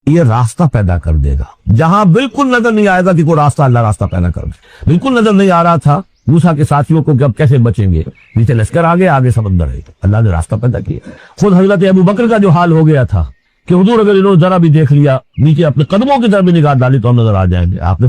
ये रास्ता पैदा कर देगा जहां बिल्कुल नजर नहीं आएगा कि कोई रास्ता, अल्लाह रास्ता पैदा कर दे। बिल्कुल नजर नहीं आ रहा था मूसा के साथियों को कि अब कैसे बचेंगे, नीचे लश्कर आगे समंदर है, अल्लाह ने रास्ता पैदा किया। खुद हजरत अबू बकर का जो हाल हो गया था कि हुजूर अगर इन्होंने जरा भी देख लिया, नीचे अपने कदमों की तरफ भी निगाह डाली तो हम नजर आ जाएंगे। आपने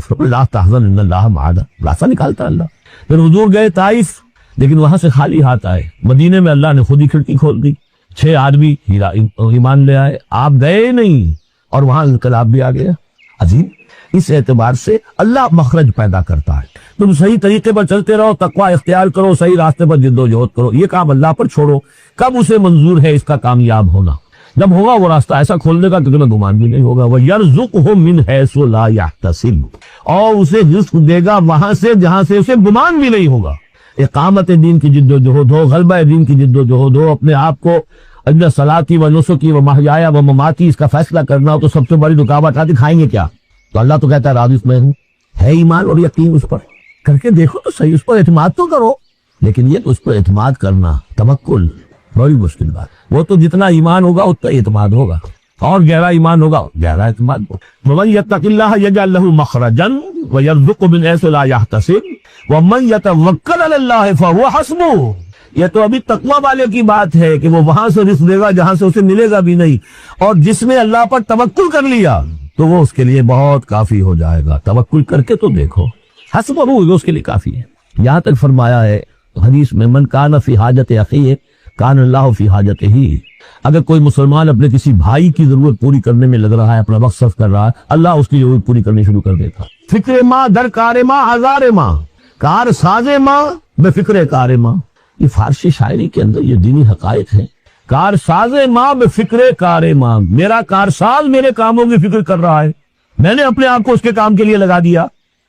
रास्ता निकालता अल्लाह। फिर हुजूर गए ताइफ, लेकिन वहां से खाली हाथ आए। मदीने में अल्लाह ने खुद ही खिड़की खोल दी, 6 आदमी ईमान ले आए, आप गए नहीं और वहां इनकलाब भी आ गया। अजीब, इस एतबार से अल्लाह मखरज पैदा करता है। तुम सही तरीके पर चलते रहो, तकवा इख्तियार करो, सही रास्ते पर जिद्दोजहद करो, ये काम अल्लाह पर छोड़ो। कब उसे मंजूर है इसका कामयाब होना? जब होगा वो रास्ता ऐसा खोलने का कि तुम्हें गुमान भी नहीं होगा। वह यरज़ुक़हु मिन हैसु ला यहतसिब, और उसे रिज़्क़ देगा वहां से जहां से उसे गुमान भी नहीं होगा। इकामत दीन की जिद्दोजहद हो, गलबा दीन की जिद्दोजहद हो, अपने आप को अजल सलाती व नुसुकी व महयाया व ममाती इसका फैसला करना हो, तो सबसे बड़ी रुकावट आती खाएंगे क्या? तो अल्लाह तो कहता है राज़ी मैं हूं, है ईमान और यकीन उस पर करके देखो तो सही, उस पर एतमाद तो करो। लेकिन ये तो उस पर एतमाद करना, तवक्कुल, बड़ी मुश्किल बात। वो तो जितना ईमान होगा उतना एतमाद होगा, और गहरा ईमान होगा गहरा एतमाद होगा। वमन यत्तक़िल्लाह यजअल लहू मखरजन व यरज़ुक़हु मिन हैसु ला यहतसिब वमन यतवक्कल अलल्लाह फहुव हस्बुह। ये तो अभी तकवा वाले की बात है कि वो वहां से रिज़्क़ देगा जहां से उसे मिलेगा भी नहीं, और जिसने अल्लाह पर तवक्कुल कर लिया तो वो उसके लिए बहुत काफी हो जाएगा। तवक्कुल करके तो देखो, हस्बुहु उसके लिए काफी है। यहां तक फरमाया है हदीस में, मन कान फी हाजत अखीह कान अल्लाह फी हाजतिही। अगर कोई मुसलमान अपने किसी भाई की जरूरत पूरी करने में लग रहा है, अपना वक्त सर्फ कर रहा है, अल्लाह उसकी जरूरत पूरी करनी शुरू कर देता। फिक्रे माँ दर कारे माँ हजारे माँ, कार साजे माँ बेफिक्रे कारे माँ। ये फारसी शायरी के अंदर ये दीनी हकायत है। कार साजे माँ बेफिक्रे कारे माँ, मेरा कारसाज मेरे कामों की फिक्र कर रहा है, मैंने अपने आप को उसके काम के लिए लगा दिया।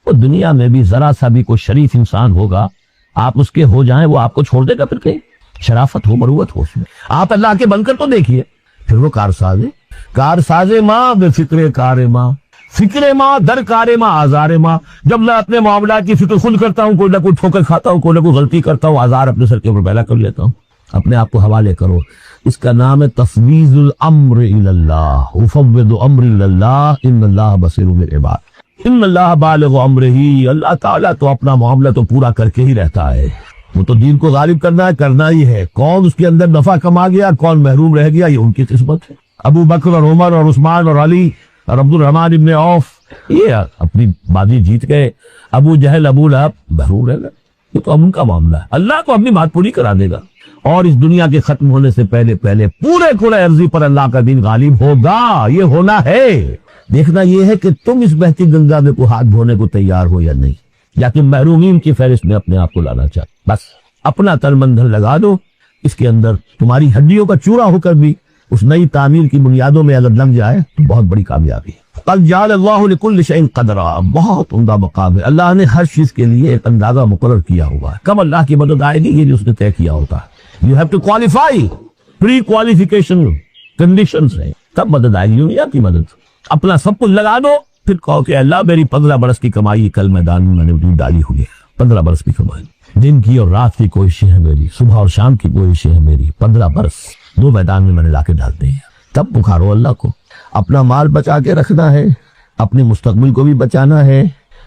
वो दुनिया में भी जरा सा भी कोई शरीफ इंसान होगा, आप उसके हो जाएं, वो आपको छोड़ देगा? फिर कहीं शराफत हो, मरूवत हो उसमें। आप अल्लाह के बनकर तो देखिए, फिर वो कारसाजे माँ बेफिक्रे कारे माँ, फिक्रे माँ दर कारे माँ आजारे माँ। जब मैं अपने मामला की फिक्र खुद करता हूँ, कोई ना कोई ठोकर खाता हूँ, कोई ना कोई गलती करता हूँ, आजार अपने सर के ऊपर पैदा कर लेता हूँ। अपने आप को हवाले करो, इसका नाम है तफवीजुल अम्र इलल्लाह, उफव्विदु अम्री इलल्लाह इन्नल्लाह बसीरुम बिल इबाद इन्नल्लाह बालिगु अम्रिही। अल्लाह ताला तो अपना मामला तो पूरा करके ही रहता है, वो तो दीन को गालिब करना ही है। कौन उसके अंदर नफा कमा गया, कौन महरूम रह गया, ये उनकी किस्मत है। अबू बकर और उमर और उस्मान और अली और अब्दुल रहमान इब्ने औफ ये अपनी बाजी जीत गए, अबू जहल अबू लहब महरूम रह गए। ये तो उनका मामला है, अल्लाह तो अपनी बात पूरी करा देगा। और इस दुनिया के खत्म होने से पहले पहले पूरे खुले अर्जी पर अल्लाह का दिन गालिब होगा, ये होना है। देखना यह है कि तुम इस बहती गंगा में को हाथ धोने को तैयार हो या नहीं, या तुम महरूमीन की फहरिस्त में अपने आप को लाना चाहते। बस अपना तन मन धन लगा दो इसके अंदर, तुम्हारी हड्डियों का चूरा होकर भी उस नई तामीर की बुनियादों में अगर लग जाए तो बहुत बड़ी कामयाबी है। क़द जअलल्लाहु लिकुल्लि शैइन क़दरा, बहुत उम्दा मकाम है। अल्लाह ने हर चीज के लिए एक अंदाजा मुकर्रर किया हुआ है। कब अल्लाह की मदद आएगी ये उसने तय किया होता है। You have to qualify, pre qualification conditions है, तब मदद आएगी। दुनिया की मदद अपना सब कुछ लगा दो, फिर कहो कि अल्लाह मेरी 15 बरस की कमाई कल मैदान में मैंने डाली हुई है। 15 बरस की कमाई, दिन की और रात की कोशिशें हैं मेरी, सुबह और शाम की कोशिशें हैं मेरी, 15 बरस 2 मैदान में मैंने लाके डाल दी है। तब पुकारो अल्लाह को। अपना माल बचा के रखना है, अपने मुस्तकबिल को भी बचाना है,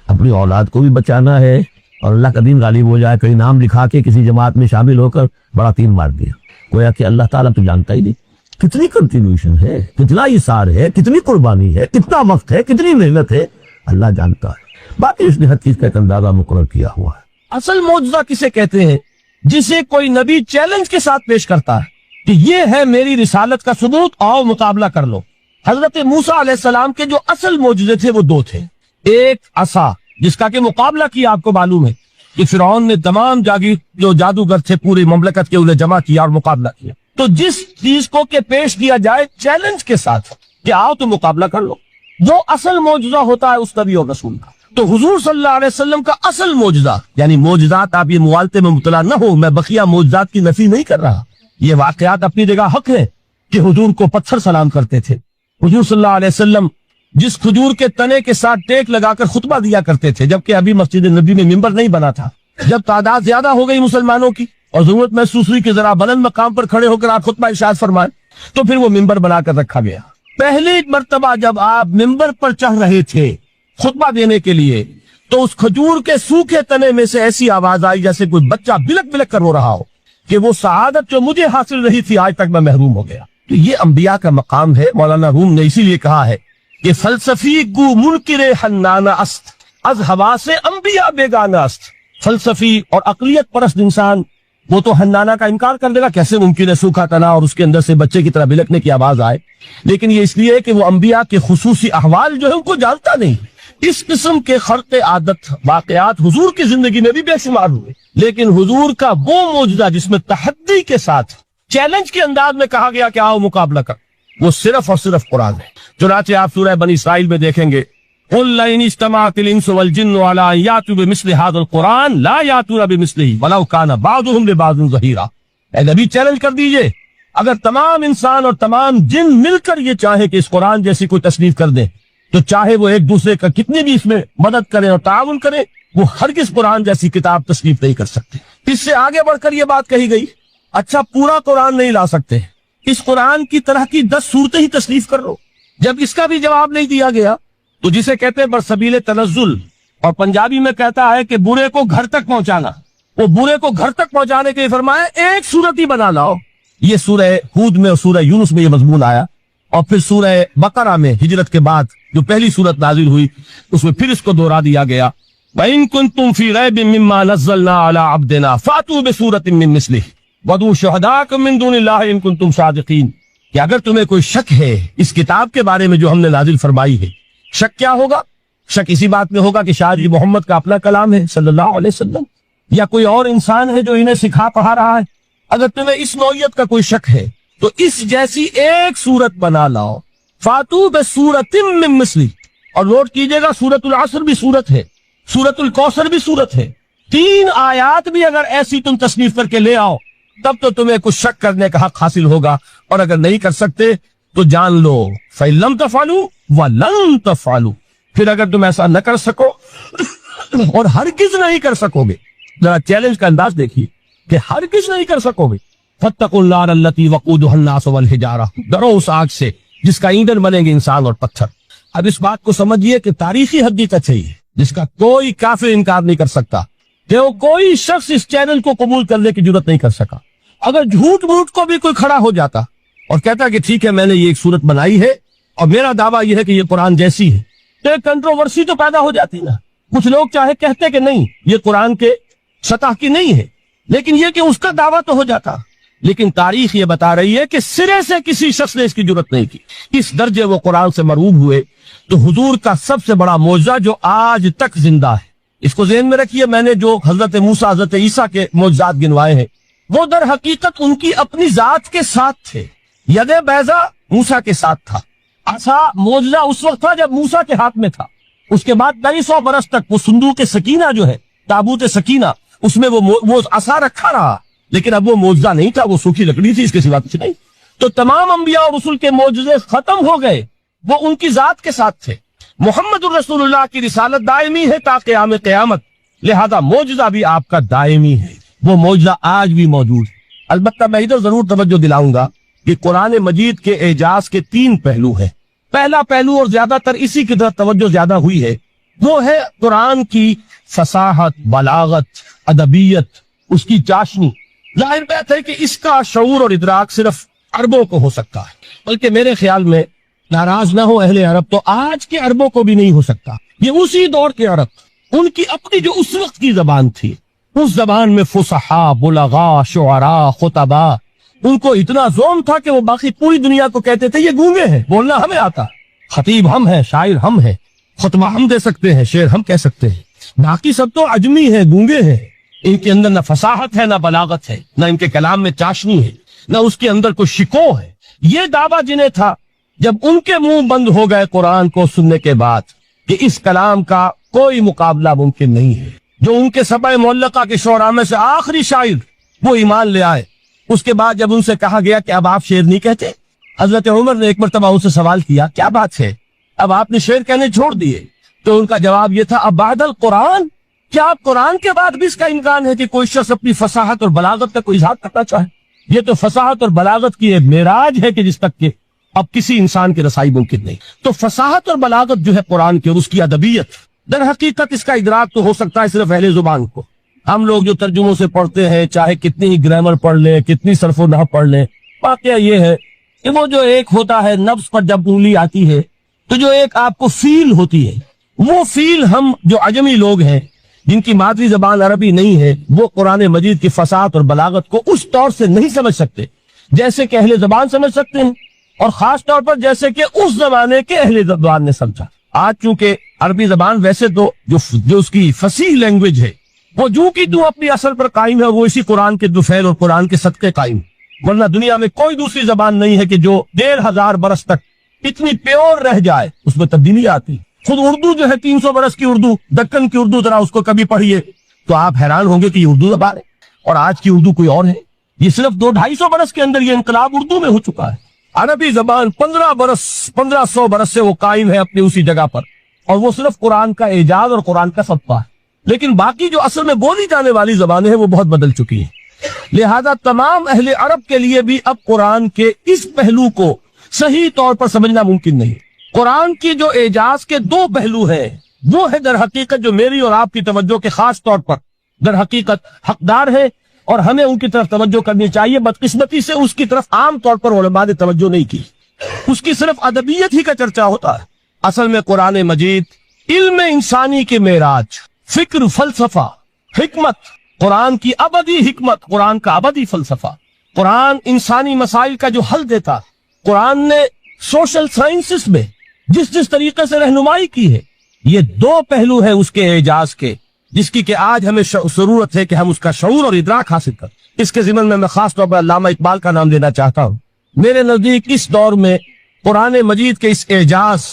अपनी औलाद को भी बचाना है, और अल्लाह का दिन गालिब हो जाए, कहीं नाम लिखा के किसी जमात में शामिल होकर बड़ा तीर मार दिया, गोया कि अल्लाह ताला तो जानता ही नहीं। कितनी कंट्रीब्यूशन है, कितना इसार है, कितनी कुर्बानी है, कितना वक्त है, कितनी मेहनत है, अल्लाह जानता है। बाकी उसने हर चीज का एक अंदाजा मुकर्रर किया हुआ है। असल मौजज़ा किसे कहते हैं? जिसे कोई नबी चैलेंज के साथ पेश करता है कि ये है मेरी रिसालत का सबूत, आओ मुकाबला कर लो। हजरत मूसा अलैहिस्सलाम के जो असल मौजज़े थे वो 2 थे। एक असा, जिसका के मुकाबला किया, आपको मालूम है कि फिरौन ने तमाम जो जादूगर थे पूरी ममलकत के उन्हें जमा किया और मुकाबला किया। तो जिस चीज को के पेश किया जाए चैलेंज के साथ कि आओ तो मुकाबला कर लो, वो असल मौजज़ा होता है उस नबी और रसूल का। तो हुजूर सल्लल्लाहु अलैहि वसल्लम का असल मौजज़ा, यानी मौजज़ात, आप ये मुवालते में मुबतला न हो, मैं बकिया मौजज़ात की नफी नहीं कर रहा, ये वाकयात अपनी जगह हक है कि हुजूर को पत्थर सलाम करते थे। हुजूर सल्लल्लाहु अलैहि वसल्लम जिस खजूर के तने के साथ टेक लगाकर खुतबा दिया करते थे, जबकि अभी मस्जिद नबी में मिंबर नहीं बना था। जब तादाद ज्यादा हो गई मुसलमानों की और जरूरत महसूस हुई कि जरा बुलंद मकाम पर खड़े होकर आप खुतबा इरशाद फरमाएं, तो फिर वो मिंबर बनाकर रखा गया। पहली मर्तबा जब आप मिंबर पर चढ़ रहे थे खुतबा देने के लिए, तो उस खजूर के सूखे तने में से ऐसी आवाज आई जैसे कोई बच्चा बिलक बिलक कर रो रहा हो कि वो सआदत जो मुझे हासिल रही थी आज तक मैं महरूम हो गया। तो ये अंबिया का मकाम है। मौलाना रूम ने इसीलिए कहा है कि फलसफी गु मुनकिरे हन्नाना अस्त, अज हवा से अंबिया बेगाना अस्त। फलसफी और अकलियत परस्त इंसान वो तो हन्नाना का इनकार कर देगा, कैसे मुमकिन है सूखा तना और उसके अंदर से बच्चे की तरह बिलकने की आवाज आए। लेकिन ये इसलिए है कि वो अंबिया के खुसूसी अहवाल जो है उनको जानता नहीं। इस किस्म के खर्क आदत वाकयात हुजूर की जिंदगी में भी बेशुमार हुए, लेकिन हुजूर का वो मौजूदा जिसमें तहद्दी के साथ चैलेंज के अंदाज में कहा गया कि आओ मुकाबला कर, वो सिर्फ और सिर्फ कुरान है। चुनाचे आप सूरह बनी इसराइल में देखेंगे, नबी चैलेंज कर दीजिए, अगर तमाम इंसान और तमाम जिन मिलकर ये चाहे कि इस कुरान जैसी कोई तस्नीफ कर दें, तो चाहे वो एक दूसरे का कितनी भी इसमें मदद करें और ताउन करें, वो हरगिज़ कुरान जैसी किताब तस्नीफ नहीं कर सकते। इससे आगे बढ़कर ये बात कही गई, अच्छा पूरा कुरान नहीं ला सकते, इस कुरान की तरह की 10 सूरतें ही तस्नीफ कर लो। जब इसका भी जवाब नहीं दिया गया, तो जिसे कहते हैं बरसबीले तनज़्ज़ुल, और पंजाबी में कहता है कि बुरे को घर तक पहुंचाना, वो बुरे को घर तक पहुंचाने के लिए फरमाया एक सूरत ही बना लाओ। ये सूरह हूद में और सूरह यूनुस में ये मजमून आया, और फिर सूरह बकरा में हिजरत के बाद जो पहली सूरत नाजिल हुई उसमें फिर इसको दोहरा दिया गया, वइन कुंतुम फी रैबिन मिम्मा नज़्ज़लना अला अब्दिना फातू बिसूरतिन मिन मिस्लिही वदू शुहदाकुम मिन दुनिल्लाहि इन कुंतुम सादिकीन। कि अगर तुम्हें कोई शक है इस किताब के बारे में जो हमने नाजिल फरमाई है, शक क्या होगा? शक इसी बात में होगा कि शायद ये मोहम्मद का अपना कलाम है सल्लल्लाहु अलैहि वसल्लम, या कोई और इंसान है जो इन्हें सिखा पढ़ा रहा है। अगर तुम्हें इस नौइयत का कोई शक है तो इस जैसी एक सूरत बना लाओ, फातू बिसूरतिन मिन मिस्लिही। और नोट कीजिएगा, सूरतुल असर भी सूरत है, सूरतुल कौसर भी सूरत है। 3 आयात भी अगर ऐसी तुम तस्नीफ करके ले आओ, तब तो तुम्हें कुछ शक करने का हक हासिल होगा। और अगर नहीं कर सकते तो जान लो फैलम तफालू व लन तफालू, फिर अगर तुम ऐसा न कर सको और हरगिज नहीं कर सकोगे, जरा चैलेंज का अंदाज देखिए कि हरगिज नहीं कर सकोगे, फत्तकुन नार अल्लती वक़ूदुहा अन्नास वल हिजारा, डरो उस आग से जिसका ईंधन बनेंगे इंसान और पत्थर। अब इस बात को समझिए कि तारीखी हकीकत है ये, जिसका कोई काफिर इनकार नहीं कर सकता, कि वो कोई शख्स इस चैलेंज को कबूल करने की जरूरत नहीं कर सका। अगर झूठ मूठ को भी कोई खड़ा हो जाता और कहता कि ठीक है मैंने ये एक सूरत बनाई है और मेरा दावा यह है कि ये कुरान जैसी है, तो एक कंट्रोवर्सी तो पैदा हो जाती ना। कुछ लोग चाहे कहते कि नहीं ये कुरान के सतह की नहीं है, लेकिन ये कि उसका दावा तो हो जाता। लेकिन तारीख ये बता रही है कि सिरे से किसी शख्स ने इसकी जरूरत नहीं की, इस दर्जे वो कुरान से मरूब हुए। तो हुजूर का सबसे बड़ा मौजज़ा जो आज तक जिंदा है, इसको ज़हन में रखिए, मैंने जो हजरत मूसा हजरत ईसा के मौजज़ात गिनवाए हैं वो दर हकीकत उनकी अपनी जात के साथ थे। यदे बैजा मूसा के साथ था, असा मौजज़ा उस वक्त था जब मूसा के हाथ में था। उसके बाद 250 बरस तक वो सुंदूक सकीना जो है, ताबूत सकीना, उसमें वो असा रखा रहा, लेकिन अब वो मौजज़ा नहीं था, वो सूखी लकड़ी थी, इसके सिवा कुछ नहीं। तो तमाम अंबिया और रसूल के मौजज़े खत्म हो गए, वो उनकी जात के साथ थे। मुहम्मदुर रसूलुल्लाह की रिसालत दायमी है ता क़याम क़यामत, लिहाजा मौजज़ा भी आपका दायमी है, वो मौजज़ा आज भी मौजूद है। अलबत्ता मैं इधर जरूर तवज्जो दिलाऊंगा कि कुरान मजीद के एजाज के 3 पहलू हैं। पहला पहलू, और ज्यादातर इसी की तरफ तवज्जो ज्यादा हुई है, वो है कुरान की फसाहत, बलागत, अदबियत, उसकी चाशनी। जाहिर बात है कि इसका शऊर और इदराक सिर्फ अरबों को हो सकता है, बल्कि मेरे ख्याल में नाराज ना हो अहले अरब तो आज के अरबों को भी नहीं हो सकता। ये उसी दौर के अरब, उनकी अपनी जो उस वक्त की जबान थी, उस जबान में फुसहा, बुलगा, शुअरा, खुतबा, उनको इतना जोम था कि वो बाकी पूरी दुनिया को कहते थे ये गूंगे हैं, बोलना हमें आता, खतीब हम हैं, शायर हम हैं, खुतबा हम दे सकते हैं, शेर हम कह सकते हैं, बाकी सब तो अजमी है, गूंगे हैं। इनके अंदर न फसाहत है, न बलागत है, न इनके कलाम में चाशनी है, न उसके अंदर कोई शिको है। ये दावा जिन्हें था, जब उनके मुंह बंद हो गए कुरान को सुनने के बाद कि इस कलाम का कोई मुकाबला मुमकिन नहीं है, जो उनके सबा मुअल्लका के शोरा में से आखिरी शायर वो ईमान ले आए, उसके बाद जब उनसे कहा गया कि अब आप शेर नहीं कहते, हजरत उमर ने एक मरतबा उनसे सवाल किया क्या बात है, अब आपने शेर कहने छोड़ दिए? तो उनका जवाब यह था, अब बादल कुरान, क्या आप कुरान के बाद भी इसका इम्कान है कि कोई शख्स अपनी फसाहत और बलागत का कोई इजहार करना चाहे? ये तो फसाहत और बलागत की एक मेराज है कि जिस तक के अब किसी इंसान की रसाई मुमकिन नहीं। तो फसाहत और बलागत जो है कुरान की और उसकी अदबियत, दर हकीकत इसका इदराक तो हो सकता है सिर्फ अहले जुबान को। हम लोग जो तर्जुमों से पढ़ते हैं, चाहे कितनी ही ग्रामर पढ़ ले, कितनी सरफो नहव पढ़ ले, वाकया ये है कि वो जो एक होता है नफ्स पर जब उंगली आती है तो जो एक आपको फील होती है, वो फील हम जो अजमी लोग हैं जिनकी मादरी जबान अरबी नहीं है, वो कुरान मजीद की फसाहत और बलागत को उस तौर से नहीं समझ सकते जैसे कि अहले जबान समझ सकते हैं, और खास तौर पर जैसे कि उस जमाने के अहले जबान ने समझा। आज चूंकि अरबी जबान वैसे तो जो उसकी फसीह लैंग्वेज है वो जू की तू अपनी असल पर कायम है, वो इसी कुरान के दुफैल और कुरान के सदके कायम। वरना दुनिया में कोई दूसरी जबान नहीं है कि जो 1500 बरस तक इतनी प्योर रह जाए, उसमें तब्दीली आती। खुद उर्दू जो है 300 बरस की उर्दू, दक्कन की उर्दू, जरा उसको कभी पढ़िए तो आप हैरान होंगे कि ये उर्दू जबान है और आज की उर्दू कोई और है। ये सिर्फ 200-250 बरस के अंदर ये इनकलाब उर्दू में हो चुका है। अरबी जबान 1500 बरस से वो कायम है अपनी उसी जगह पर, और वो सिर्फ कुरान का एजाज और कुरान का सदका है। लेकिन बाकी जो असल में बोली जाने वाली जबानें हैं वो बहुत बदल चुकी हैं। लिहाजा तमाम अहले अरब के लिए भी अब कुरान के इस पहलू को सही तौर पर समझना मुमकिन नहीं। कुरान की जो एजाज के 2 पहलू हैं, वो है दर हकीकत जो मेरी और आपकी तवज्जो के खास तौर पर दर हकीकत हकदार है और हमें उनकी तरफ तवज्जो करनी चाहिए। बदकिस्मती से उसकी तरफ आम तौर पर उलमा ने तवज्जो नहीं की, उसकी सिर्फ अदबियत ही का चर्चा होता है। असल में कुरान मजीद इल्म इंसानी के मेराज, फिक्र, फलसफा, हिकमत, कुरान की अबदी हिकमत, कुरान का अबदी फलसफा, कुरान इंसानी मसाइल का जो हल देता, कुरान ने सोशल साइंसेस में जिस तरीके से रहनुमाई की है, ये 2 पहलू है उसके एजाज के, जिसकी कि आज हमें जरूरत है कि हम उसका शऊर और इदराक हासिल कर। इसके ज़िम्न में मैं खास तौर पर अल्लामा इकबाल का नाम लेना चाहता हूँ। मेरे नजदीक इस दौर में कुरान मजीद के इस एजाज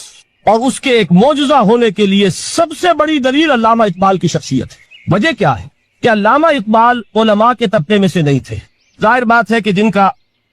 और उसके एक मौजूदा होने के लिए सबसे बड़ी दलील अल्लामा इकबाल की शख्सियत है। वजह क्या है कि अल्लामा इकबाल उलमा के तबके में से नहीं थे। जाहिर बात है कि जिनका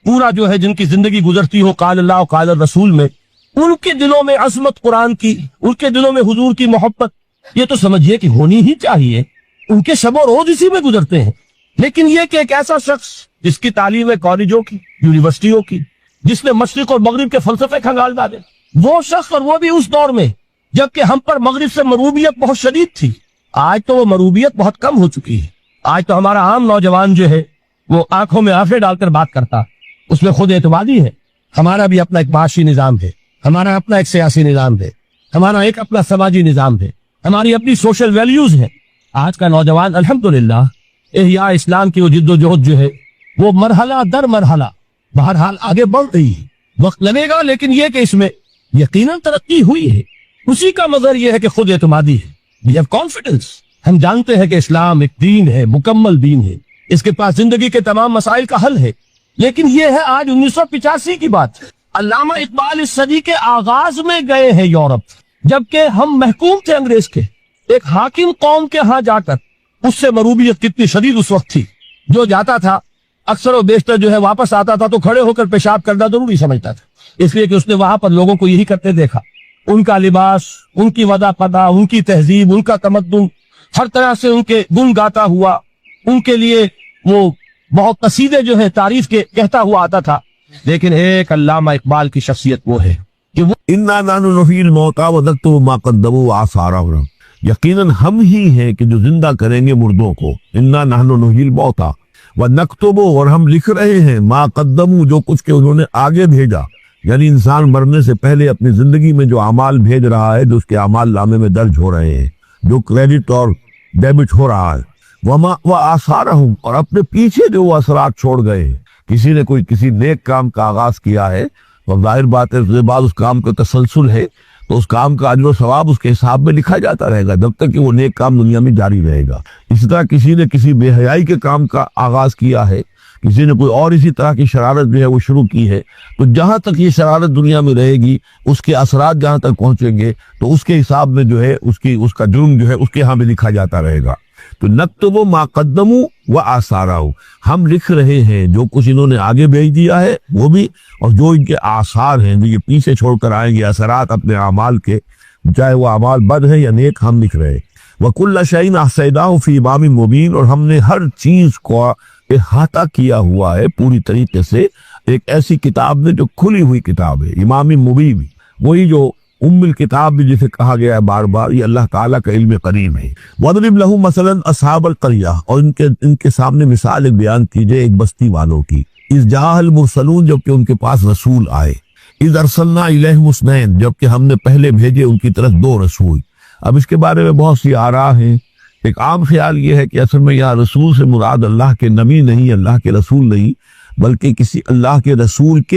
पूरा जो है जिनकी जिंदगी गुजरती हो काल अल्लाह काल रसूल में, उनके दिलों में अजमत कुरान की, उनके दिलों में हुजूर की मोहब्बत, ये तो समझिए कि होनी ही चाहिए। उनके शबो रोज इसी में गुजरते हैं। लेकिन ये कि एक ऐसा शख्स जिसकी तालीम है कॉलेजों की, यूनिवर्सिटियों की, जिसने मशरिक और मगरिब के फलसफे खंगाल डाले, वो शख्स, और वो भी उस दौर में जबकि हम पर मगरिब से मरूबियत बहुत शदीद थी। आज तो वो मरूबियत बहुत कम हो चुकी है। आज तो हमारा आम नौजवान जो है वो आंखों में आंखें डालकर बात करता, उसमें खुद एतमादी है। हमारा भी अपना एक माशी निजाम है, हमारा अपना एक सियासी निजाम है, हमारा एक अपना समाजी निजाम है, हमारी अपनी सोशल वैल्यूज है। आज का नौजवान अल्हम्दुलिल्लाह इहया इस्लाम की जिद्दोजहद जो है वो मरहला दर मरहला बहरहाल आगे बढ़ रही है। वक्त लगेगा, लेकिन यह कि इसमें यकीनन तरक्की हुई है। उसी का मजहर यह है कि खुद एतमादी है, वी हैव कॉन्फिडेंस। हम जानते हैं कि इस्लाम एक दीन है, मुकम्मल दीन है, इसके पास जिंदगी के तमाम मसाइल का हल है। लेकिन यह है आज 1985 की बात। अल्लामा इकबाल इस सदी के आगाज में गए हैं यूरोप, जबकि हम महकूम थे अंग्रेज के। एक हाकिम कौम के यहाँ जाकर उससे मरूबियत कितनी शदीद उस वक्त थी, जो जाता था अक्सर और बेशतर जो है वापस आता था तो खड़े होकर पेशाब करना जरूरी समझता था, इसलिए कि उसने वहां पर लोगों को यही करते देखा। उनका लिबास, उनकी वदाकदा, उनकी तहजीब, उनका तमद्दुन, हर तरह से उनके गुण गाता हुआ, उनके लिए वो बहुत कसीदे जो है तारीफ के कहता हुआ आता था। लेकिन एक अल्लामा इकबाल की शख्सियत वो है कि वो इन्ना नानु नफील मौता व नक्तुबु मा क़द्दमू व आसारहुम, यकीनन हम ही हैं कि जो जिंदा करेंगे मुर्दों को। इन्ना नानु नफील मौता व नक्तुबु, और हम लिख रहे हैं मा क़द्दमू, जो कुछ के उन्होंने आगे भेजा, यानी इंसान मरने से पहले अपनी जिंदगी में जो अमाल भेज रहा है, जो उसके अमाल नामे में दर्ज हो रहे हैं, जो क्रेडिट और डेबिट हो रहा है, वह आसारहुम, और अपने पीछे जो वो असरात छोड़ गए। किसी ने कोई किसी नेक काम का आगाज किया है तो जाहिर बात है उसके बाद उस काम का तसलसल है, तो उस काम का अजर सवाब उसके हिसाब में लिखा जाता रहेगा जब तक कि वो नेक काम दुनिया में जारी रहेगा। इसी तरह किसी ने किसी बेहयाई के काम का आगाज किया है, किसी ने कोई और इसी तरह की शरारत जो है वो शुरू की है, तो जहां तक ये शरारत दुनिया में रहेगी, उसके असरात जहां तक पहुंचेंगे, तो उसके हिसाब में जो है उसका जुर्म जो है उसके यहाँ में लिखा जाता रहेगा। तो नक्तुबु मा क़द्दमू व आसारहु, हम लिख रहे हैं जो कुछ इन्होंने आगे भेज दिया है वो भी, और जो इनके आसार हैं, जो ये पीछे छोड़कर आएंगे असरात अपने अमाल के, चाहे वो अमाल बद है या नेक, हम लिख रहे हैं। व कुल्ल शैइन अहसैनाहु फी इमामिन मुबीन, और हमने हर चीज को इहाता किया हुआ है पूरी तरीके से एक ऐसी किताब ने जो खुली हुई किताब है, इमाम मुबीन, वही जो उम्मुल किताब भी जिसे कहा गया है बार बार, ये अल्लाह ताला का इल्म करीम है। वदरिब लहू मसलन अस्हाबल क़रिया, और इनके सामने मिसाल एक बयान कीजिए एक बस्ती वालों की। इस जाहल मुरसलून, जबकि उनके पास रसूल आए। इस अरसलना इलैहिम मुस्नैन, जबकि हमने पहले भेजे उनकी तरफ 2 रसूल। अब इसके बारे में बहुत सी आरा हैं। एक आम ख्याल ये है कि असल में यहाँ रसूल से मुराद अल्लाह के नबी नहीं, अल्लाह के रसूल नहीं, बल्कि किसी अल्लाह के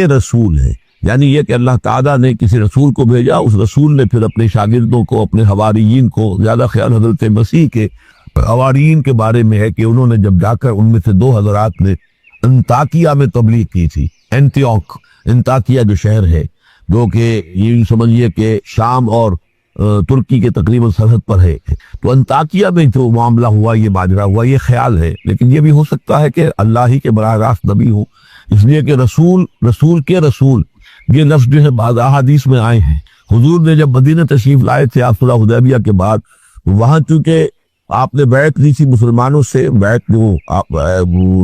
रसूल है। यानी यह कि अल्लाह ताला ने किसी रसूल को भेजा, उस रसूल ने फिर अपने शागिर्दों को, अपने हवारियीन को, ज्यादा ख्याल हजरत मसीह के हवारियीन के बारे में है कि उन्होंने जब जाकर उनमें से 2 हजरात ने अंताकिया में तबलीग की थी। एंटियोक, अंताकिया जो शहर है, जो कि ये समझिए कि शाम और तुर्की के तकरीबन सरहद पर है, तो अंताकिया में जो मामला हुआ, ये माजरा हुआ, ये ख्याल है। लेकिन ये भी हो सकता है कि अल्लाह ही के बराह रास्त नबी हो, इसलिए कि रसूल ये लफ्ज जो है बाद अहादीस में आए हैं। हुजूर ने जब मदीना तशरीफ लाए थे आप सुलह हुदैबिया के बाद, वहां चूंकि आपने बैत ली थी मुसलमानों से, बैत जो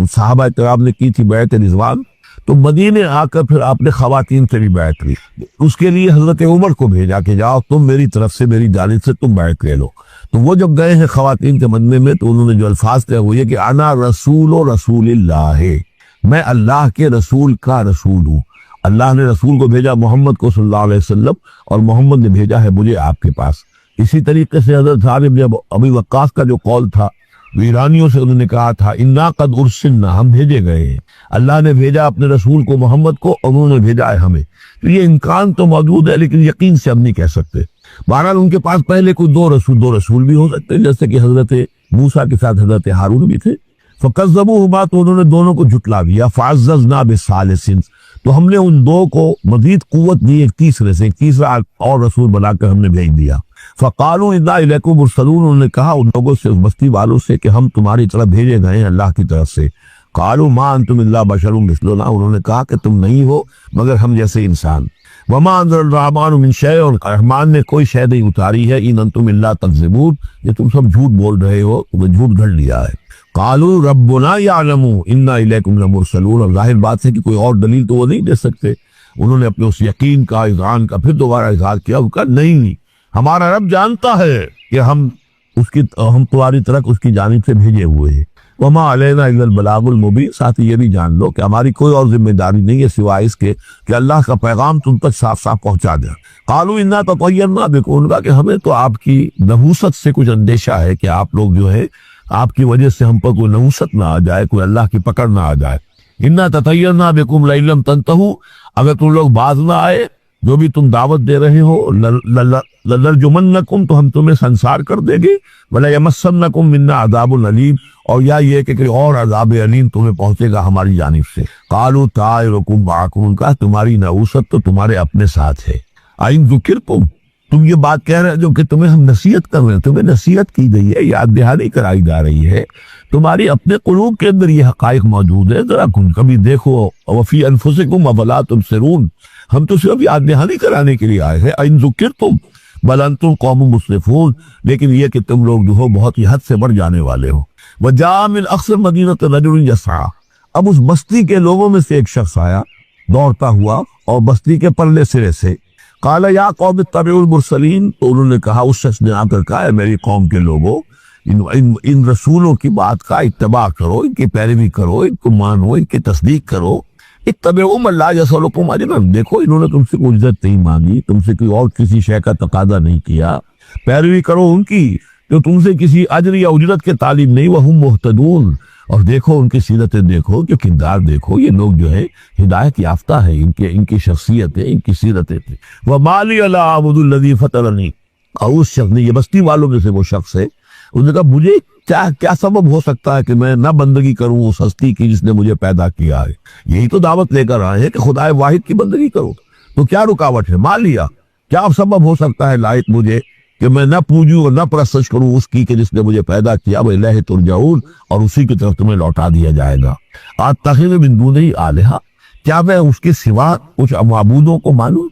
सहाबा किराम ने की थी बैत रिजवान, तो मदीने आकर फिर आपने खवातीन से भी बैत ली। उसके लिए हजरत उमर को भेजा कि जाओ तुम मेरी तरफ से, मेरी जानिब से तुम बैत ले लो। तो वो जब गए हैं खवातीन के मदीने में, तो उन्होंने जो अल्फाज थे वो ये कि आना रसूल रसूलिल्लाह है, मैं अल्लाह के रसूल का रसूल हूँ। अल्लाह ने रसूल को भेजा मोहम्मद को सल्लल्लाहु अलैहि वसल्लम, और मोहम्मद ने भेजा है मुझे आपके पास। इसी तरीके से हजरत साहब जब अबी वक्कास का जो कौल था, ईरानियों से उन्होंने कहा था इन्ना कद उर्सिलना, हम भेजे गए हैं। अल्लाह ने भेजा अपने रसूल को मोहम्मद को, और उन्होंने भेजा है हमें। तो ये इम्कान तो मौजूद है, लेकिन यकीन से हम नहीं कह सकते। बहरहाल उनके पास पहले कोई 2 रसूल भी हो सकते हैं, जैसे कि हजरत मूसा के साथ हजरत हारून भी थे। फकज़्ज़बूहुमा, तो उन्होंने दोनों को झुटला दिया। फ़अज़्ज़ज़ना बिसालिसिन, तो हमने उन 2 को मजीद कुव्वत दी एक तीसरे से, एक तीसरा और रसूल बनाकर हमने भेज दिया। फ़क़ालू इन्ना इलैकुम मुरसलून, उन्होंने कहा उन लोगों से, उस बस्ती वालों से कि हम तुम्हारी तरफ भेजे गए हैं अल्लाह की तरफ से। क़ालू मा अंतुम इल्ला बशरुम मिस्लुना, उन्होंने कहा कि तुम नहीं हो मगर हम जैसे इंसान। वमा अंज़ल रहमान मिन शै, और रहमान ने कोई शय नहीं उतारी है। इन अंतुम इल्ला तकज़िबून, ये तुम सब झूठ बोल रहे हो, तुम्हें झूठ घड़ लिया है। कालू रब्बुना यालमू इन्ना इलैकुम लमुरसलून, और जाहिर बात है कि कोई और दलील तो वो नहीं दे सकते। उन्होंने अपने उस यकीन का, इज़ान का फिर दोबारा इज़हार किया, उसका नहीं, हमारा रब जानता है कि हम तुम्हारी तरफ उसकी जानिब से भेजे हुए हैं। वमा अलैना इल्लल बलागुल मुबीन, साथ ही ये भी जान लो कि हमारी कोई और जिम्मेदारी नहीं है सिवाय इसके कि अल्लाह का पैगाम तुम तक साफ साफ पहुंचा दे। कालू इन्ना ततय्यरना बिकुम, उनका कि हमें तो आपकी नहूसत से कुछ अंदेशा है कि आप लोग जो है आपकी वजह से हम पर कोई नहूसत ना आ जाए, कोई अल्लाह की पकड़ ना आ जाए। इन्ना ततय्यरना बिकुम लइलम तंतहू, अगर तुम लोग बाज ना आए, जो भी तुम दावत दे रहे हो, लनरजुमन्नकुम, तो हम तुम्हें संसार कर देंगे। वला यमस्सन्नकुम मिन्ना अज़ाबुन अलीम, और या ये कि कोई और अज़ाब अलीम तुम्हें पहुंचेगा हमारी जानिब से। कालू ताइरुकुम माकुम, का तुम्हारी नहूसत तो तुम्हारे अपने साथ है। आइन ज़ुकिरकुम, तुम ये बात कह रहे हो जो कि तुम्हें हम नसीहत कर रहे हैं, तुम्हें नसीहत की गई है, याद दहानी कराई जा रही है, तुम्हारी अपने कुलूब के अंदर ये हकाइक मौजूद है, जरा कभी देखो। वफी अनफुसिकुम अफला तुबसिरून, हम तो सिर्फ याद दहानी कराने के लिए आए हैं। इन ज़ुकिरतुम बल अंतुम कौम मुस्रिफून, लेकिन ये कि तुम लोग जो हो बहुत ही हद से बढ़ जाने वाले हो। वजा मिन अक्सर मदीनत रजुल यस्आ, अब उस बस्ती के लोगों में से एक शख्स आया दौड़ता हुआ, और बस्ती के परले सिरे से। काला या कौम इत्तबिउल मुरसलीन, तो उन्होंने कहा, उस शख्स ने आकर कहा, मेरी कौम के लोगों, इन रसूलों की बात का इत्तबा करो, इनकी पैरवी करो, इनको मानो, इनकी तस्दीक करो। इत्तबिउहुम ला यसअलुकुम अजरन, देखो इन्होंने तुमसे कोई इज्जत नहीं मांगी, तुमसे कोई और किसी शय का तकादा नहीं किया, पैरवी करो उनकी, तो तुमसे किसी अजर या उजरत के तालिब नहीं। वहुम मुहतदून, और देखो उनकी सीरतें देखो, जो किरदार देखो, ये लोग जो है हिदायत याफ्ता है, इनकी शख्सियतें, इनकी सीरतें थी। वह माली अला अबुदुल्लज़ी फतरनी, और उस शख्स ने, ये बस्ती वालों में से वो शख्स है, उसने कहा मुझे क्या सबब हो सकता है कि मैं ना बंदगी करूं उस हस्ती की जिसने मुझे पैदा किया है। यही तो दावत लेकर आए हैं कि खुदाए वाहिद की बंदगी करो, तो क्या रुकावट है? मालिया, क्या सबब हो सकता है लायक मुझे कि मैं न पूजूं और न परस्तश करूं उसकी कि जिसने मुझे पैदा किया। वह इलैहि तुरजाऊन, और उसी की तरफ तुम्हें लौटा दिया जाएगा। अत्तखिज़ु मिन दुनिही आलिहा, क्या मैं उसके सिवा कुछ माबूदों को मानूं,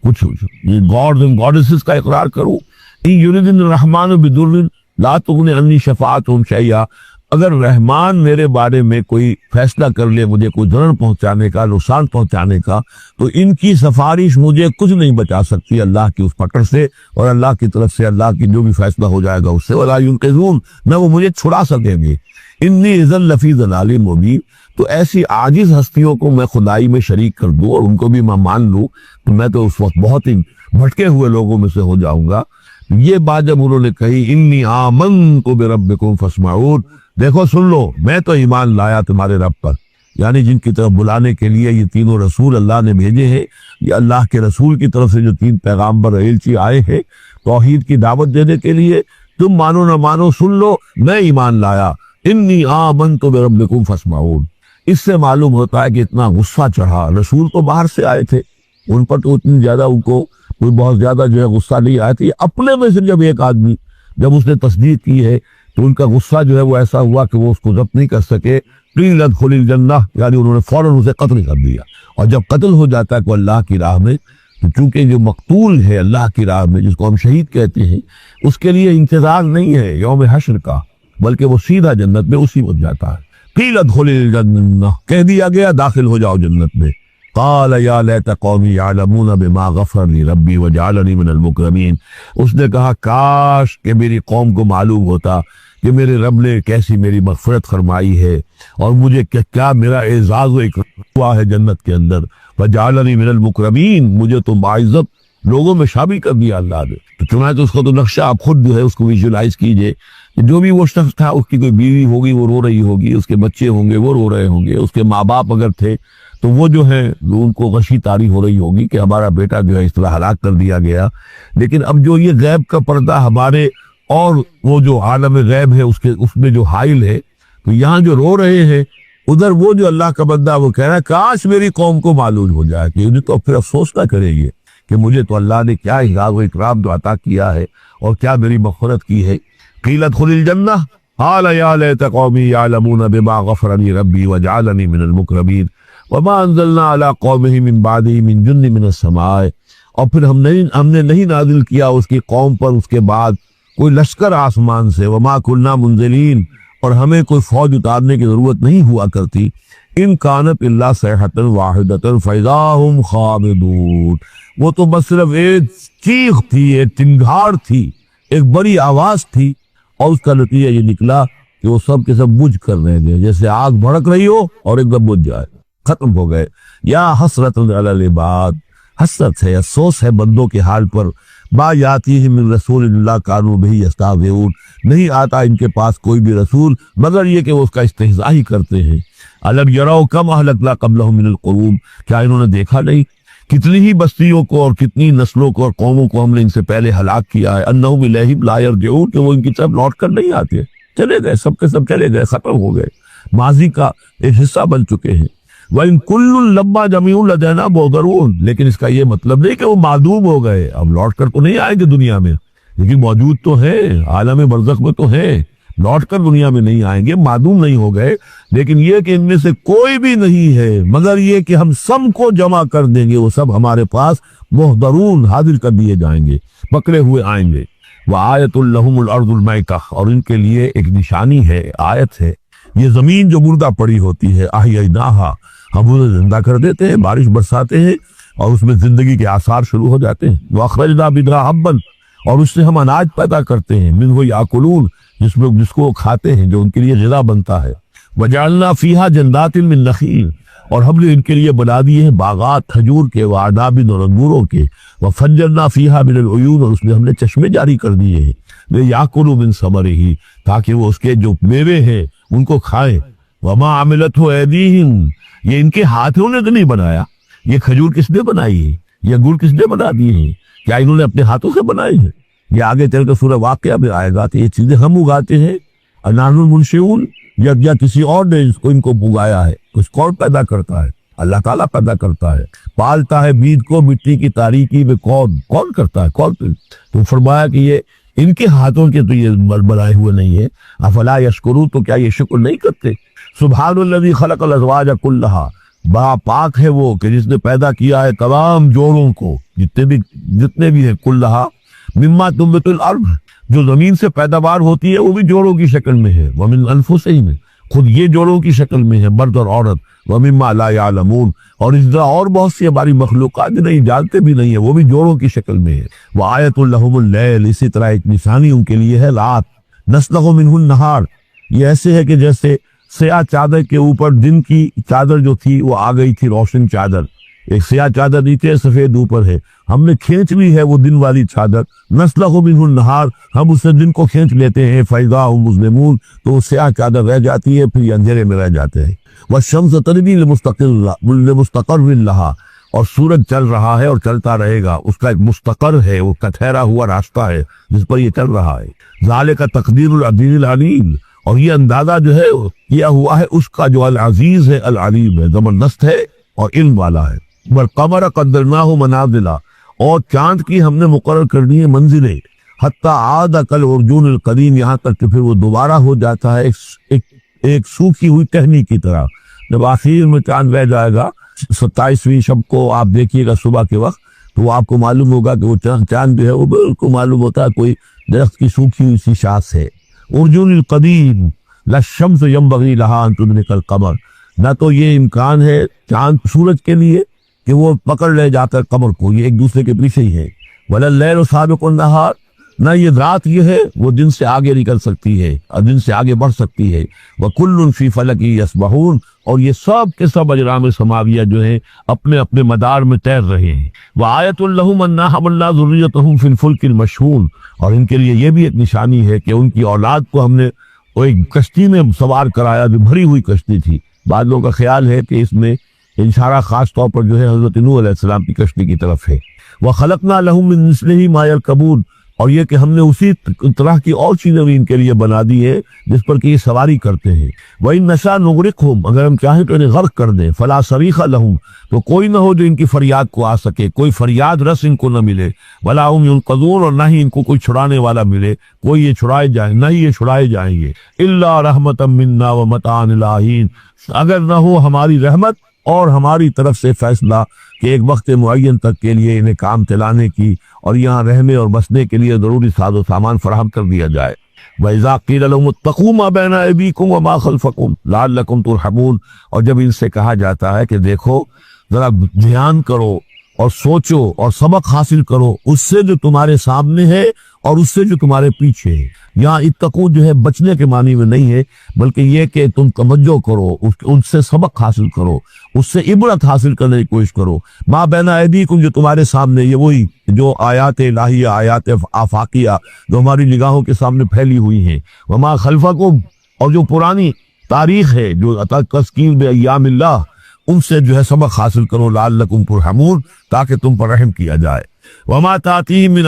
कुछ गॉड एंड गॉडेसेस का इकरार करूं। इन युरिदिन रहमान बिदुर्रिन ला तुगनी अन्नी शफाअतुहुम शैया, अगर रहमान मेरे बारे में कोई फैसला कर ले, मुझे कोई दर्द पहुंचाने का, नुकसान पहुंचाने का, तो इनकी सिफारिश मुझे कुछ नहीं बचा सकती अल्लाह की उस पकड़ से, और अल्लाह की तरफ से अल्लाह की जो भी फैसला हो जाएगा उससे, वला युनक़िज़ून, न वो मुझे छुड़ा सकेंगे। इन्नी इज़न लफ़ी ज़लालिम मुबीन। तो ऐसी आजिज हस्तियों को मैं खुदाई में शरीक कर दूं और उनको भी मैं मान लूं, तो मैं तो उस वक्त बहुत ही भटके हुए लोगों में से हो जाऊंगा। ये बात जब उन्होंने कही, इन्नी आमनतु बिरब्बिकुम फस्माऊन, देखो सुन लो, मैं तो ईमान लाया तुम्हारे रब पर, यानी जिनकी तरफ बुलाने के लिए ये तीनों रसूल अल्लाह ने भेजे हैं, ये अल्लाह के रसूल की तरफ से जो 3 पैगाम्बर एलची आए हैं तौहीद की दावत देने के लिए, तुम मानो ना मानो, सुन लो, मैं ईमान लाया। इन्नी आमनतु बिरब्बिकुम फस्माऊन। इससे मालूम होता है कि इतना गुस्सा चढ़ा। रसूल तो बाहर से आए थे, उन पर तो उतनी ज्यादा उनको कोई बहुत ज्यादा जो है गुस्सा नहीं आया था। अपने में से जब एक आदमी जब उसने तस्दीक की है तो उनका गुस्सा जो है वो ऐसा हुआ कि वो उसको जब्त नहीं कर सके। क़ील खुलिल जन्नह, यानी उन्होंने फौरन उसे कत्ल कर दिया। और जब कत्ल हो जाता है को अल्लाह की राह में, तो चूंकि जो मकतूल है अल्लाह की राह में, जिसको हम शहीद कहते हैं, उसके लिए इंतजार नहीं है यौम हश्र का, बल्कि वो सीधा जन्नत में उसी वक्त जाता है। क़ील खुलिल जन्नह, कह दिया गया दाखिल हो जाओ जन्नत में। क़ाल या लैता कौमी यअलमून बिमा गफ़र ली रब्बी वजअलनी मिनल मुकरमीन। उसने कहा काश कि मेरी कौम को मालूम होता कि मेरे रब ने कैसी मेरी मग़फ़िरत फरमाई है और मुझे क्या मेरा एज़ाज़ व इकराम हुआ है जन्नत के अंदर। वजअलनी मिनल मुकरमीन, मुझे तो बाइज़्ज़त लोगों में शामिल कर दिया अल्लाह ने। तो चुनाच उसका तो नक्शा आप खुद जो है उसको विजुलाइज कीजिए। जो भी वो शख्स था, उसकी कोई बीवी होगी वो रो रही होगी, उसके बच्चे होंगे वो रो रहे होंगे, उसके माँ बाप अगर थे तो वो जो है उनको गशी तारी हो रही होगी कि हमारा बेटा जो है इस तरह हलाक कर दिया गया। लेकिन अब जो ये गैब का पर्दा हमारे और वो जो आलम गैब है उसके उसमें जो हाइल है, तो यहाँ जो रो रहे हैं उधर वो जो अल्लाह का बंदा वो कह रहा है काश मेरी कौम को मालूम हो जाए, कि उन्हें तो फिर अफसोस ना करेंगे कि मुझे तो अल्लाह ने क्या इज़्ज़त व इकराम जो अता किया है और क्या मेरी मग़फ़िरत की है। क़ील उदख़ुलिल जन्नह क़ाल या लैता कौमी यअलमून बिमा गफ़र ली रब्बी वजअलनी मिनल मुकरमीन वमा अंज़लना अला कौमिही मिन बादिही मिन जुन्दिन मिनस समाए। और फिर हमने नहीं नाजिल किया उसकी कौम पर उसके बाद कोई लश्कर आसमान से। वमा कुन्ना मुंज़िलीन, और हमें कोई फौज उतारने की जरूरत नहीं हुआ करती। इन कानत इल्ला सहतन वाहिदतन फइज़ा हुम खामिदून, वो तो बस सिर्फ एक चीख थी, एक चिंगार थी, एक बड़ी आवाज थी, और उसका नतीजा ये निकला कि वो सब के सब बुझ कर रह गए, जैसे आग भड़क रही हो और एकदम बुझ जाए, खत्म हो गए। या हसरतुन अलल इबाद, हसरत है, अफसोस है बंदों के हाल पर। मा यातीहिम मिन रसूलिल्लाह कानू बिही यस्ताज़िऊन, नहीं आता इनके पास कोई भी रसूल मगर ये कि वो उसका इस्तेहज़ा ही करते हैं। अलम यरौ कम अहलकना क़ब्लहुम मिनल क़ुरून, क्या इन्होंने देखा नहीं कितनी ही बस्तियों को और कितनी नस्लों को और कौमों को हमने इनसे पहले हलाक किया है। अन्नहुम इलैहिम ला यरजिऊन, कि वो इनकी तरफ लौट कर नहीं आते, चले गए, सबके सब चले गए, खत्म हो गए, माजी का एक हिस्सा बन चुके हैं। वइन कुल्लुन लम्मा जमीउन लदैना मुहदरून, लेकिन इसका ये मतलब नहीं कि वो मादूम हो गए, अब लौट कर तो नहीं आएंगे दुनिया में, लेकिन मौजूद तो है, आलम बरज़ख में तो है, लौट कर दुनिया में नहीं आएंगे, मादूम नहीं हो गए। लेकिन ये कि इनमें से कोई भी नहीं है मगर ये कि हम सबको जमा कर देंगे, वो सब हमारे पास मुहदरून हाजिर कर दिए जाएंगे, पकड़े हुए आएंगे। वह आयतुल लहुमुल अर्दुल मैता, और इनके लिए एक निशानी है, आयत है, ये जमीन जो मुर्दा पड़ी होती है, अहयैनाहा, हम उसे जिंदा कर देते हैं, बारिश बरसाते हैं और उसमें जिंदगी के आसार शुरू हो जाते हैं। वह अखरजना बिदहा हब्बन, और उससे हम अनाज पैदा करते हैं, मिनहु याकुलून, जिसमें जिसको वो खाते हैं, जो उनके लिए ग़िज़ा बनता है। वजअलना फीहा जन्नातिन मिन नखील, और हमने इनके लिए बना दिए हैं बागात खजूर के, व अनाबिन और अंगूरों के। व फज्जरना फीहा मिनल उयून, और उसमें हमने चश्मे जारी कर दिए हैं, वे याकुलू मिन समरिही, ताकि वो उसके जो मेवे हैं उनको खाएं। वमा अमिलतहु ऐदीहिम, ये इनके हाथों ने तो नहीं बनाया, ये खजूर किसने बनाई है, ये अंगूर किसने बना दिए हैं, क्या इन्होंने अपने हाथों से बनाए हैं? ये आगे चलकर सूरह वाक़िया में आएगा कि ये चीजें हम उगाते हैं, अनानुल मुनशिऊन, या किसी और ने इसको इनको उगाया है, कुछ कौन पैदा करता है? अल्लाह ताला पैदा करता है, पालता है बीज को मिट्टी की तारीकी में, कौन करता है, कौन? तो फरमाया कि ये इनके हाथों के तो ये बनाए हुए नहीं है। अफला यशकुरू, तो क्या ये शुक्र नहीं करते? सुब्हानल्लज़ी खलक़ल अज़वाज कुल्लहा, बड़ा पाक है वो कि जिसने पैदा किया है तमाम जोड़ों को, जितने भी है, कुल्लहा मिम्मा तुंबितुल अर्ज़, जो जमीन से पैदावार होती है वो भी जोड़ों की शक्ल में है, वमिन अनफुसिहिम, खुद ये जोड़ों की शक्ल में है, मर्द और औरत, वमिम्मा ला यालमून, और इस तरह और बहुत सी हमारी मखलूकात नहीं जानते भी नहीं है, वो भी जोड़ों की शक्ल में है। वह आयतुल लहुमुल लैल, इसी तरह एक निशानी उनके लिए है रात, नस्लहु मिनहुन नहार, ये ऐसे है कि जैसे स्याह चादर के ऊपर दिन की चादर जो थी वो आ गई थी, रोशन चादर, एक स्याह चादर नीचे सफेद ऊपर है, हमने खींच ली है वो दिन वाली चादर, नस्लहु मिनहुन नहार, हम उससे दिन को खींच लेते हैं, फैज़ा हुम मुज़लिमून, तो स्याह चादर रह जाती है, फिर अंधेरे में रह जाते हैं। वह शम्स तजरी लिमुस्तक़र्रिन लहा, और सूरज चल रहा है और चलता रहेगा, उसका एक मुस्तकर है, वो ठहरा हुआ रास्ता है जिस पर ये चल रहा है। ज़ालिका तक़दीरुल अज़ीज़िल अलीम, और ये अंदाजा जो है किया हुआ है उसका जो अल अजीज है, अल अलीम है, जबरदस्त है और इल्म वाला है। वल क़मर क़द्दरनाहु मनाज़िला, और चांद की हमने मुकर्रर कर दी है मंजिलें, हत्ता आदा कल उर्जूनिल क़दीम, यहाँ तक कि फिर वो दोबारा हो जाता है एक सूखी हुई टहनी की तरह। जब आखिर में चांद बह जाएगा 27वीं शब को आप देखिएगा सुबह के वक्त, तो वो आपको मालूम होगा कि वो चांद जो है वो बिल्कुल मालूम होता है कोई दरख्त की सूखी हुई सी शाख है। उर्जुनिल कदीम लशम्स यंबगी लहा अन तुदरिकल कमर, ना तो ये इम्कान है चांद सूरज के लिए कि वो पकड़ ले जाकर कमर को, ये एक दूसरे के पीछे ही है। वलल लैलु साबिकुन नहार, ना ये रात ये है वो दिन से आगे निकल सकती है और दिन से आगे बढ़ सकती है। वह कुल्लुन फी फलकी यसबहून, और ये सब के सब अजराम समाविया जो है अपने अपने मदार में तैर रहे हैं। वह आयतुल लहुम अन्ना हमल्ना ज़ुर्रियतहुम फिल फुल्किल मशहून, और इनके लिए ये भी एक निशानी है कि उनकी औलाद को हमने वो एक कश्ती में सवार कराया जो भरी हुई कश्ती थी। बाद लोगों का ख्याल है कि इसमें इशारा खास तौर पर जो है हज़रत नूह अलैहिस्सलाम की कश्ती की तरफ है। वह खलकना लहुम मिन मिस्लिही मा यरकबून, और ये कि हमने उसी तरह की और चीजें भी इनके लिए बना दी है जिस पर कि ये सवारी करते हैं। वही नशा नुगरिकहुम, अगर हम चाहें तो इन्हें गर्क कर दें, फला सरीखा लहुम, तो कोई ना हो जो इनकी फरियाद को आ सके, कोई फरियाद रस इनको न मिले, वला हुम युनक़ज़ून, और ना ही इनको कोई छुड़ाने वाला मिले, कोई ये छुड़ाए जाए ना ही ये छुड़ाए जाएंगे। इल्ला रहमतम मिन्ना व मतान इला हीन, अगर न हो हमारी रहमत और हमारी तरफ से फैसला कि एक वक्त मुअय्यन तक के लिए इन्हें काम चलाने की और यहाँ रहने और बसने के लिए जरूरी साजो सामान फराहम कर दिया जाए। वइज़ा क़ील लहुम इत्तक़ू मा बैना अयदीकुम व मा खल्फ़कुम लअल्लकुम तुरहमून, और जब इनसे कहा जाता है कि देखो जरा ध्यान करो और सोचो और सबक हासिल करो उससे जो तुम्हारे सामने है और उससे जो तुम्हारे पीछे है। यहाँ इत्तक़ू जो है बचने के मानी में नहीं है, बल्कि ये कि तुम तवज्जो करो, उनसे सबक हासिल करो, उससे इबरत हासिल करने की कोशिश करो। माँ बैना अयदीकुम, जो तुम्हारे सामने, ये वही जो आयात इलाहिया, आयात आफाकिया जो हमारी निगाहों के सामने फैली हुई हैं, वमा खल्फ़कुम, और जो पुरानी तारीख है जो तज़कीर बिअय्यामिल्लाह, उनसे जो है सबक हासिल करो, लअल्लकुम तुरहमून, ताकि तुम पर रहम किया जाए। वमा तातीहिम मिन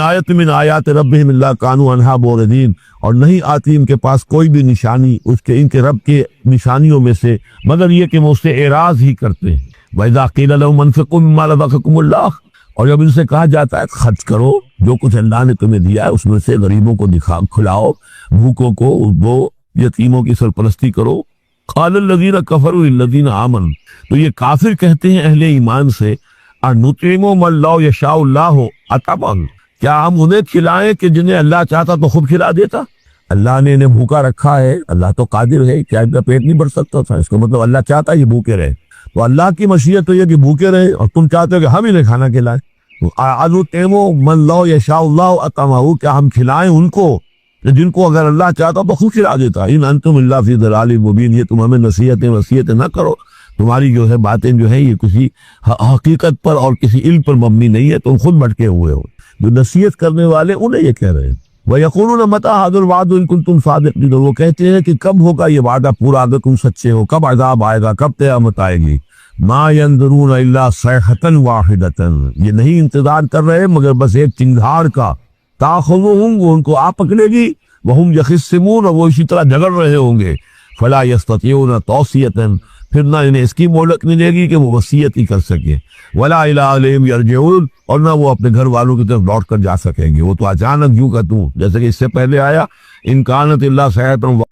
आयात रब्बिहिम इल्ला कानू अन्हा मुअरिदीन, और नहीं आती इनके पास कोई भी निशानी उसके इनके रब के निशानियों में से मगर ये कि वो उससे एराज ही करते हैं। वइज़ा क़ील लहुम अनफ़िक़ू मिम्मा रज़क़कुमुल्लाह, और जब इनसे कहा जाता है खर्च करो जो कुछ अल्लाह ने तुम्हें दिया है उसमें से, गरीबों को खिलाओ, भूखों को वो यतीमों की सरपरस्ती करो। क़ालल्लज़ीना कफ़रू लिल्लज़ीना आमनू, तो ये काफिर कहते हैं अहले ईमान से, अनुतिमु मल्लाहु यशाउल्लाहु अतमन, क्या हम उन्हें खिलाएं कि जिन्हें अल्लाह चाहता तो खुद खिला देता। अल्लाह ने इन्हें भूखा रखा है, अल्लाह तो कादिर है, क्या इनका पेट नहीं भर सकता था? इसका मतलब अल्लाह चाहता है ये भूखे रहे, तो अल्लाह की मशीयत तो ये कि भूखे रहे और तुम चाहते हो कि हम इन्हें खाना खिलाएं। अनुतिमु मल्लाहु यशाउल्लाहु अतमहु, क्या हम खिलाएं उनको जिनको अगर अल्लाह चाहता तो खुद खिला देता। इन अंतुम इल्ला फी दलालिम मुबीन, ये तुम हमें नसीहतें न करो, तुम्हारी जो है बातें जो है ये किसी हकीकत पर और किसी इल्म पर मबनी नहीं है, तुम खुद भटके हुए हो। जो नसीहत करने वाले उन्हें ये कह रहे हैं। वह यक़ूलून मता हाज़िल वाद इन कुंतुम सादिक़ीन, वो कहते हैं कि कब होगा ये वादा पूरा अगर तुम सच्चे हो, कब अज़ाब आएगा, कब क़यामत आएगी। मा यंज़ुरून इल्ला सयहतन वाहिदतन, ये नहीं इंतजार कर रहे मगर बस एक चिंगार का, ताख़ुज़ुहुम, वो उनको आ पकड़ेगी, वहुम यख़िस्सिमून, और वो इसी तरह झगड़ रहे होंगे। फला यस्ततिऊन तौसियतन, फिर ना इन्हें इसकी मोहलत मिलेगी कि वो वसीयत ही कर सके। वला इला अहलिहिम यरजिऊन, और ना वो अपने घर वालों की तरफ लौट कर जा सकेंगे। वो तो अचानक यूं का तू, जैसे कि इससे पहले आया, इन कानत इल्ला सयहतन